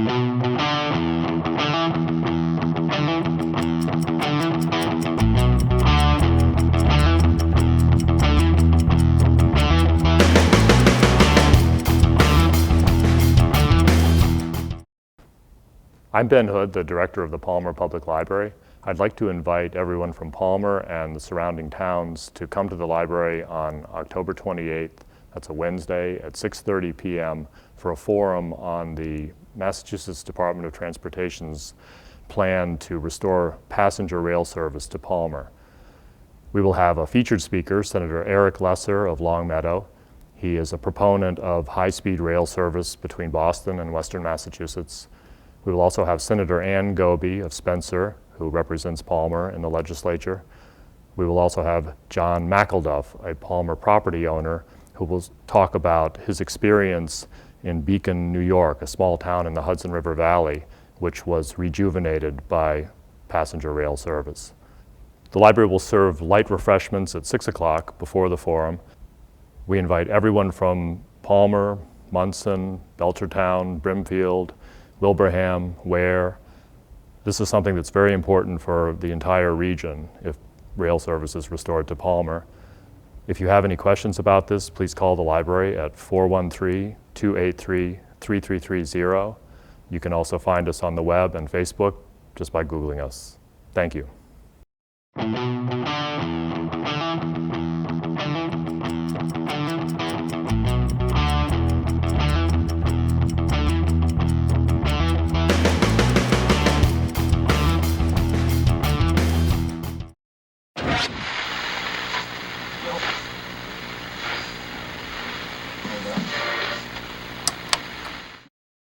I'm Ben Hood, the director of the Palmer Public Library. I'd like to invite everyone from Palmer and the surrounding towns to come to the library on October 28th, that's a Wednesday, at 6:30 p.m. for a forum on the Massachusetts Department of Transportation's plan to restore passenger rail service to Palmer. We will have a featured speaker, Senator Eric Lesser of Longmeadow. He is a proponent of high-speed rail service between Boston and Western Massachusetts. We will also have Senator Ann Goby of Spencer, who represents Palmer in the legislature. We will also have John McElduff, a Palmer property owner, who will talk about his experience in Beacon, New York, a small town in the Hudson River Valley, which was rejuvenated by passenger rail service. The library will serve light refreshments at 6 o'clock before the forum. We invite everyone from Palmer, Munson, Belchertown, Brimfield, Wilbraham, Ware. This is something that's very important for the entire region if rail service is restored to Palmer. If you have any questions about this, please call the library at 413-283-3330. You can also find us on the web and Facebook just by Googling us. Thank you.